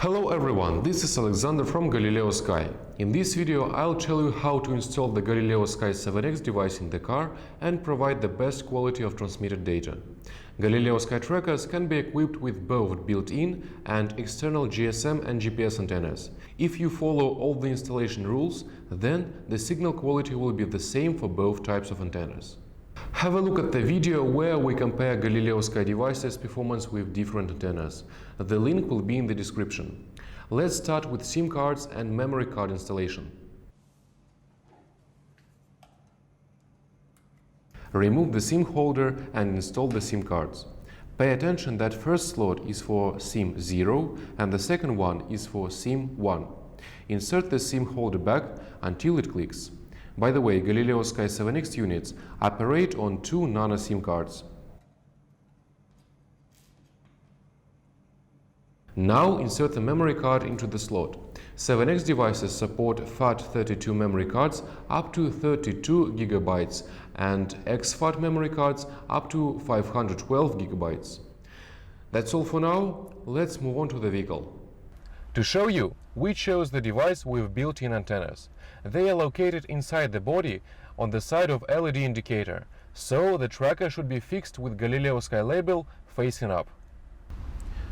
Hello everyone, this is Alexander from Galileosky. In this video I'll tell you how to install the Galileosky 7X device in the car and provide the best quality of transmitted data. Galileosky trackers can be equipped with both built-in and external GSM and GPS antennas. If you follow all the installation rules, then the signal quality will be the same for both types of antennas. Have a look at the video where we compare Galileosky devices' performance with different antennas. The link will be in the description. Let's start with SIM cards and memory card installation. Remove the SIM holder and install the SIM cards. Pay attention that first slot is for SIM 0 and the second one is for SIM 1. Insert the SIM holder back until it clicks. By the way, Galileosky 7X units operate on 2 nano SIM cards. Now insert the memory card into the slot. 7X devices support FAT32 memory cards up to 32 GB and exFAT memory cards up to 512 GB. That's all for now. Let's move on to the vehicle. To show you, we chose the device with built-in antennas. They are located inside the body on the side of LED indicator, so the tracker should be fixed with Galileosky label facing up.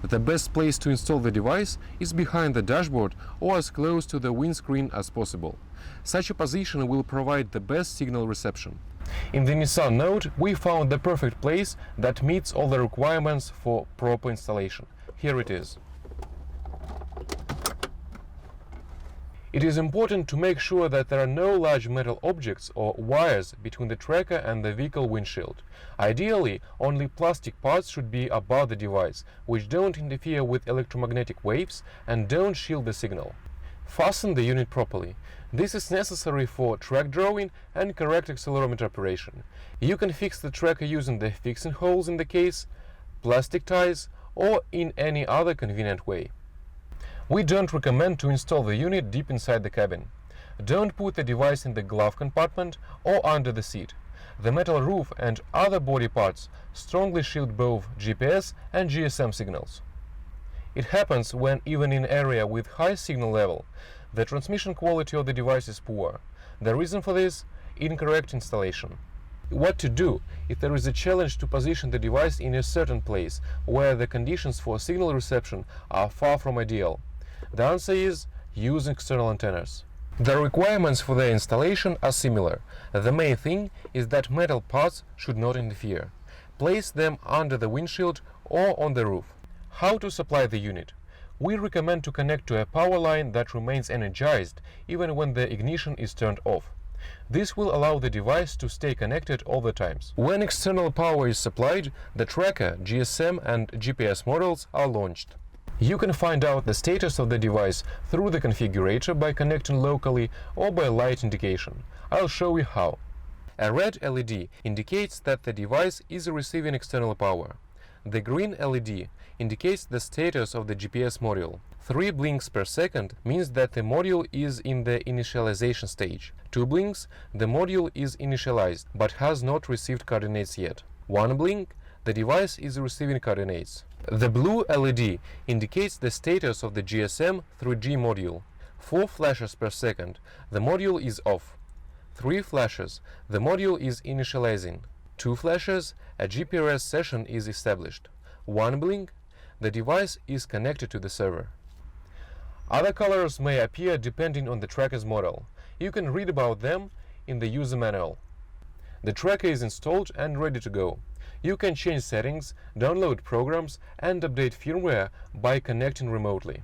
The best place to install the device is behind the dashboard or as close to the windscreen as possible. Such a position will provide the best signal reception. In the Nissan Note, we found the perfect place that meets all the requirements for proper installation. Here it is. It is important to make sure that there are no large metal objects or wires between the tracker and the vehicle windshield. Ideally, only plastic parts should be above the device, which don't interfere with electromagnetic waves and don't shield the signal. Fasten the unit properly. This is necessary for track drawing and correct accelerometer operation. You can fix the tracker using the fixing holes in the case, plastic ties, or in any other convenient way. We don't recommend to install the unit deep inside the cabin. Don't put the device in the glove compartment or under the seat. The metal roof and other body parts strongly shield both GPS and GSM signals. It happens when even in area with high signal level, the transmission quality of the device is poor. The reason for this? Incorrect installation. What to do if there is a challenge to position the device in a certain place where the conditions for signal reception are far from ideal? The answer is use external antennas. The requirements for their installation are similar. The main thing is that metal parts should not interfere. Place them under the windshield or on the roof. How to supply the unit? We recommend to connect to a power line that remains energized even when the ignition is turned off. This will allow the device to stay connected all the times. When external power is supplied, the tracker, GSM and GPS modules are launched. You can find out the status of the device through the configurator by connecting locally or by light indication. I'll show you how. A red LED indicates that the device is receiving external power. The green LED indicates the status of the GPS module. 3 blinks per second means that the module is in the initialization stage. 2 blinks, the module is initialized but has not received coordinates yet. 1 blink, the device is receiving coordinates. The blue LED indicates the status of the GSM 3G module. 4 flashes per second, the module is off. 3 flashes, the module is initializing. 2 flashes, a GPRS session is established. 1 blink, the device is connected to the server. Other colors may appear depending on the tracker's model. You can read about them in the user manual. The tracker is installed and ready to go. You can change settings, download programs and update firmware by connecting remotely.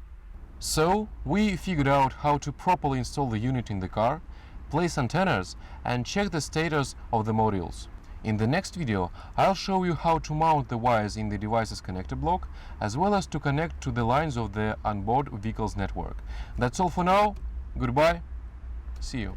So, we figured out how to properly install the unit in the car, place antennas and check the status of the modules. In the next video, I'll show you how to mount the wires in the device's connector block, as well as to connect to the lines of the onboard vehicle's network. That's all for now. Goodbye. See you.